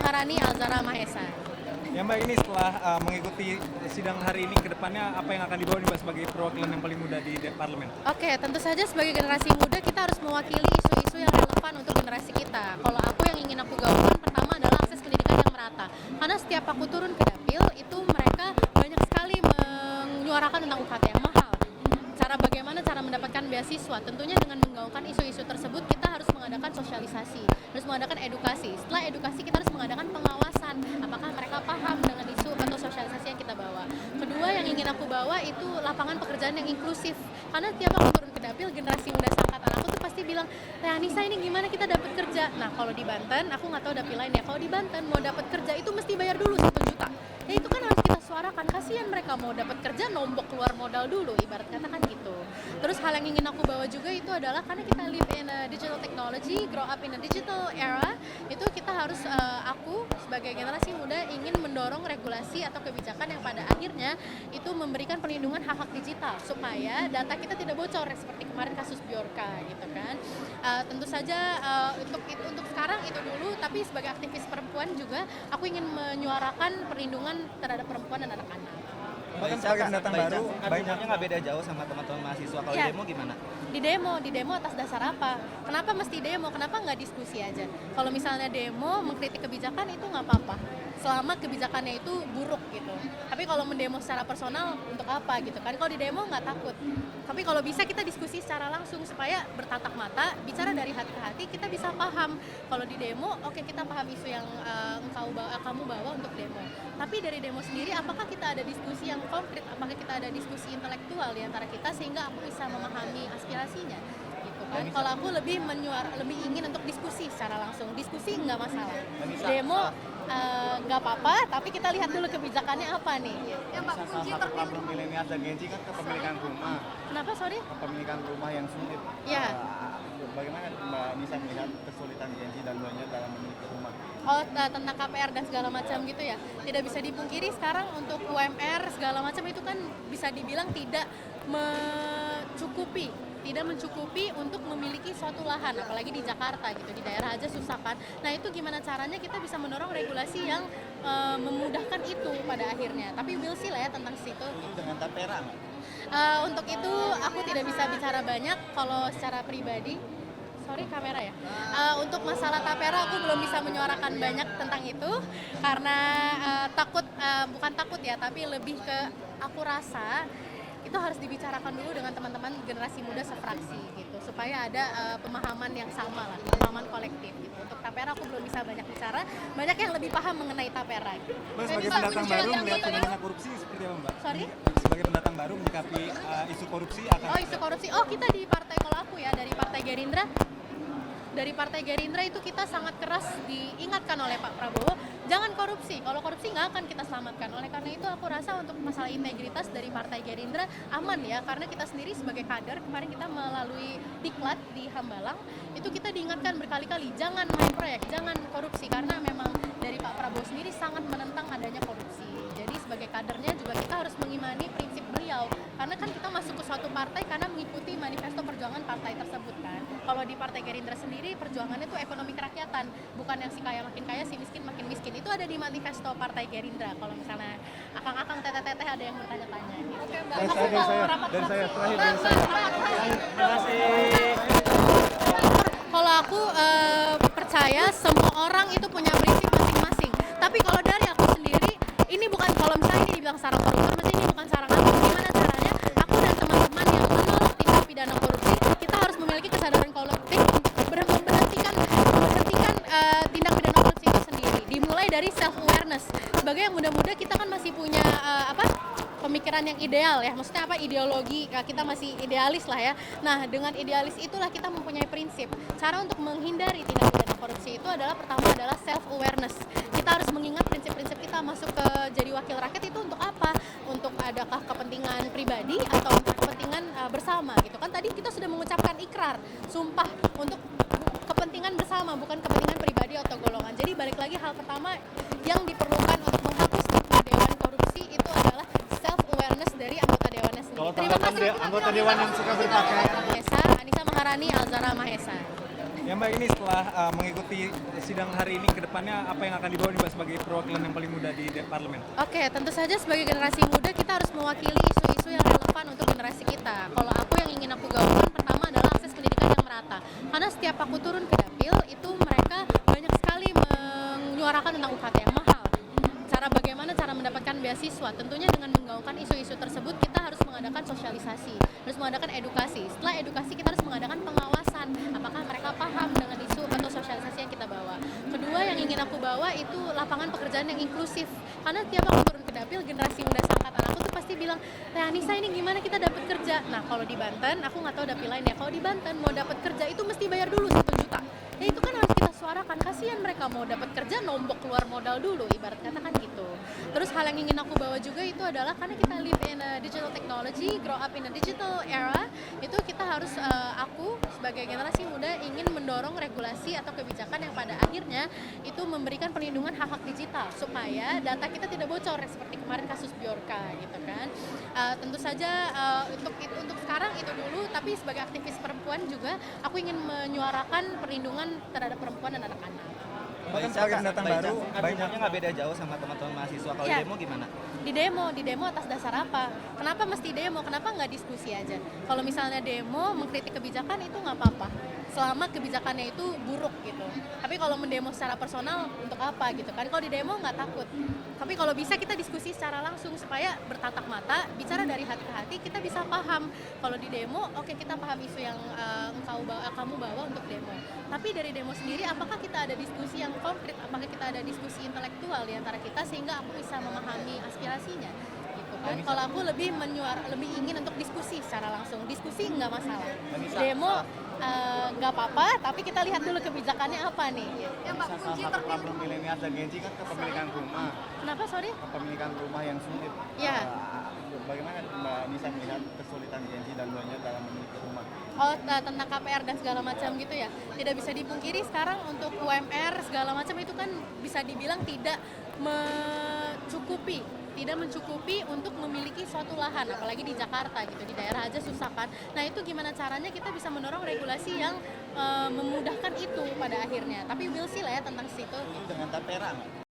Maharani Alzara Mahesa. Ya Mbak, ini setelah mengikuti sidang hari ini, ke depannya apa yang akan dibawa nih Mbak sebagai perwakilan yang paling muda di parlemen? Oke, tentu saja sebagai generasi muda kita harus mewakili isu-isu yang relevan untuk generasi kita. Kalau aku yang ingin aku gaungkan pertama adalah akses pendidikan yang merata. Karena setiap aku turun ke dapil itu mereka banyak sekali menyuarakan tentang UKT yang mahal. Bagaimana cara mendapatkan beasiswa? Tentunya dengan menggaungkan isu-isu tersebut kita harus mengadakan sosialisasi, harus mengadakan edukasi. Setelah edukasi kita harus mengadakan pengawasan. Apakah mereka paham dengan isu atau sosialisasi yang kita bawa? Kedua yang ingin aku bawa itu lapangan pekerjaan yang inklusif. Karena tiap aku turun ke dapil, generasi muda seangkatan aku tuh pasti bilang, Teh Anissa ini gimana kita dapat kerja? Nah kalau di Banten, aku nggak tahu dapil lain ya. Kalau di Banten mau dapat kerja itu mesti bayar dulu 1 juta. Ya itu kan harus kita suarakan. Kasihan mereka mau dapat kerja nombok keluar modal dulu. Ibarat kata kan gitu. Terus hal yang ingin aku bawa juga itu adalah karena kita live in a digital technology, grow up in a digital era, itu kita harus aku sebagai generasi muda ingin mendorong regulasi atau kebijakan yang pada akhirnya itu memberikan perlindungan hak-hak digital supaya data kita tidak bocor seperti kemarin kasus Bjorka gitu kan. Tentu saja untuk sekarang itu dulu, tapi sebagai aktivis perempuan juga aku ingin menyuarakan perlindungan terhadap perempuan dan anak-anak. Bahkan sebagai pendatang baru, banyaknya nggak beda jauh sama teman-teman mahasiswa. Kalau Ya. demo gimana? Di demo atas dasar apa? Kenapa mesti demo? Kenapa nggak diskusi aja? Kalau misalnya demo mengkritik kebijakan itu nggak apa-apa, selama kebijakannya itu buruk gitu. Tapi kalau mendemo secara personal untuk apa gitu kan? Kalau di demo nggak takut. Tapi kalau bisa kita diskusi secara langsung supaya bertatap mata, bicara dari hati ke hati, kita bisa paham. Kalau di demo, oke, kita paham isu yang kamu bawa untuk demo. Tapi dari demo sendiri, apakah kita ada diskusi yang konkret? Apakah kita ada diskusi intelektual di antara kita sehingga aku bisa memahami aspirasinya? Gitu kan? Kalau aku lebih ingin untuk diskusi secara langsung. Diskusi nggak masalah. Demo nggak apa-apa, tapi kita lihat dulu kebijakannya apa nih. Yang Mbak kunci problem milenial dan Gen Z kan kepemilikan rumah, Kenapa, sorry? kepemilikan rumah yang sulit. Ya. Bagaimana Mbak Nisa melihat kesulitan Gen Z dan milenial dalam memiliki rumah? Oh, tentang KPR dan segala macam gitu ya. Tidak bisa dipungkiri sekarang untuk UMR segala macam itu kan bisa dibilang tidak mencukupi untuk memiliki suatu lahan, apalagi di Jakarta gitu, di daerah aja susah kan. Nah itu gimana caranya kita bisa mendorong regulasi yang memudahkan itu pada akhirnya. Tapi we'll see lah ya tentang situ. Dengan tapera nggak? Untuk itu aku tidak bisa bicara banyak kalau secara pribadi. Sorry kamera ya. Untuk masalah tapera aku belum bisa menyuarakan banyak tentang itu karena bukan takut ya, tapi lebih ke aku rasa itu harus dibicarakan dulu dengan teman-teman generasi muda sefraksi gitu supaya ada pemahaman yang sama lah, pemahaman kolektif gitu. Untuk tapera aku belum bisa banyak bicara, banyak yang lebih paham mengenai tapera gitu. Mbak sebagai pendatang baru melihat fenomena korupsi seperti apa Mbak? Sorry? Sebagai pendatang baru menyikapi isu korupsi akan... Oh, isu korupsi. Oh, kita di partai, kalau aku ya dari Partai Gerindra. Dari Partai Gerindra itu kita sangat keras diingatkan oleh Pak Prabowo, jangan korupsi. Kalau korupsi nggak akan kita selamatkan. Oleh karena itu aku rasa untuk masalah integritas dari Partai Gerindra aman ya, karena kita sendiri sebagai kader kemarin kita melalui diklat di Hambalang itu kita diingatkan berkali-kali jangan main proyek, jangan korupsi karena memang dari Pak Prabowo sendiri sangat menentang adanya korupsi. Jadi sebagai kadernya juga kita harus mengimani prinsip beliau karena kan kita masuk ke suatu partai karena mengikuti manifesto perjuangan partai tersebut kan. Kalau di Partai Gerindra sendiri perjuangannya itu ekonomi kerakyatan, bukan yang si kaya makin kaya, si miskin makin miskin. Itu ada di manifesto Partai Gerindra. Kalau misalnya akang-akang teteh-teteh ada yang bertanya-tanya gitu. Oke, Mbak. Dan saya terakhir dari saya. Kalau aku percaya semua orang itu punya prinsip masing-masing. Tapi kalau dari aku sendiri, ini bukan kalau misalnya ini dibilang sarang koruptor, maksudnya ini bukan sarang aku. Gimana caranya aku dan teman-teman yang menolak tindak pidana korupsi, kita harus memiliki kesadaran kolektif memberhentikan tindak pidana korupsi itu sendiri. Dimulai dari self awareness. Sebagai yang muda-muda kita kan masih punya pemikiran yang ideal ya, maksudnya ideologi, kita masih idealis lah ya. Nah dengan idealis itulah kita mempunyai prinsip. Cara untuk menghindari tindak pidana korupsi itu adalah pertama adalah self awareness. Kita harus mengingat prinsip-prinsip kita masuk ke jadi wakil rakyat itu untuk apa? Untuk adakah kepentingan pribadi atau untuk kepentingan bersama gitu kan. Tadi kita sudah mengucapkan ikrar, sumpah untuk kepentingan bersama, bukan kepentingan pribadi atau golongan. Jadi balik lagi hal pertama yang diperlukan untuk menghapus stigma dewan korupsi itu adalah self awareness dari anggota dewannya sendiri. Terima kasih. Anggota dewan yang suka berpakaian. Mahesa, Anissa Maharani Alzara Mahesa. Ya Ya Mbak, ini setelah mengikuti sidang hari ini, ke depannya apa yang akan dibawa nih Mbak sebagai perwakilan yang paling muda di parlemen? Oke, tentu saja sebagai generasi muda kita harus mewakili isu-isu yang relevan untuk generasi kita. Kalau aku yang ingin aku gaungkan pertama adalah akses pendidikan yang merata. Karena setiap aku turun ke dapil itu mereka banyak sekali menyuarakan tentang UKT yang mahal. Cara mendapatkan beasiswa, tentunya dengan menggaungkan isu-isu tersebut kita harus mengadakan sosialisasi, harus mengadakan edukasi. Setelah edukasi kita harus mengadakan pengawasan, apakah mereka paham dengan isu atau sosialisasi yang kita bawa. Kedua yang ingin aku bawa itu lapangan pekerjaan yang inklusif. Karena tiap aku turun ke dapil, generasi muda seangkatan aku tuh pasti bilang, Teh Anissa ini gimana kita dapat kerja? Nah kalau di Banten, aku nggak tahu dapil lain ya, kalau di Banten mau dapat kerja itu mesti bayar dulu 1 juta. Ya itu kan harus kita suarakan, kasihan mereka mau dapat kerja nombok keluar modal dulu, ibarat kata kan gitu. Terus hal yang ingin aku bawa juga itu adalah karena kita live in a digital technology, grow up in a digital era, itu kita harus aku sebagai generasi muda ingin mendorong regulasi atau kebijakan yang pada akhirnya itu memberikan perlindungan hak-hak digital supaya data kita tidak bocor seperti kemarin kasus Bjorka gitu kan. Tentu saja untuk sekarang itu dulu, tapi sebagai aktivis perempuan juga aku ingin menyuarakan perlindungan terhadap perempuan dan anak-anak. Bahkan sebagai pendatang baru, Demonya nggak beda jauh sama teman-teman mahasiswa. Kalau Iya. demo gimana? Di demo atas dasar apa? Kenapa mesti demo? Kenapa nggak diskusi aja? Kalau misalnya demo mengkritik kebijakan itu nggak apa-apa, selama kebijakannya itu buruk gitu. Tapi kalau mendemo secara personal untuk apa gitu kan? Kalau di demo nggak takut. Tapi kalau bisa kita diskusi secara langsung supaya bertatap mata, bicara dari hati ke hati, kita bisa paham. Kalau di demo, oke kita paham isu yang kamu bawa untuk demo. Tapi dari demo sendiri, apakah kita ada diskusi yang konkret? Apakah kita ada diskusi intelektual di antara kita sehingga aku bisa memahami aspirasinya? Gitu kan? Kalau aku lebih ingin untuk diskusi secara langsung. Diskusi nggak masalah. Demo nggak apa-apa, tapi kita lihat dulu kebijakannya apa nih. Ya Mbak, Salah satu problem milenial dan Gen Z kan kepemilikan rumah, Kenapa sorry? kepemilikan rumah yang sulit. Ya. Bagaimana Mbak Nisa melihat kesulitan Gen Z dan milenial dalam memiliki rumah? Oh, tentang KPR dan segala macam gitu ya. Tidak bisa dipungkiri sekarang untuk UMR segala macam itu kan bisa dibilang tidak mencukupi untuk memiliki suatu lahan, apalagi di Jakarta gitu, di daerah aja susah kan. Nah itu gimana caranya kita bisa mendorong regulasi yang memudahkan itu pada akhirnya. Tapi we'll see lah ya tentang situ. Dengan tapera nggak?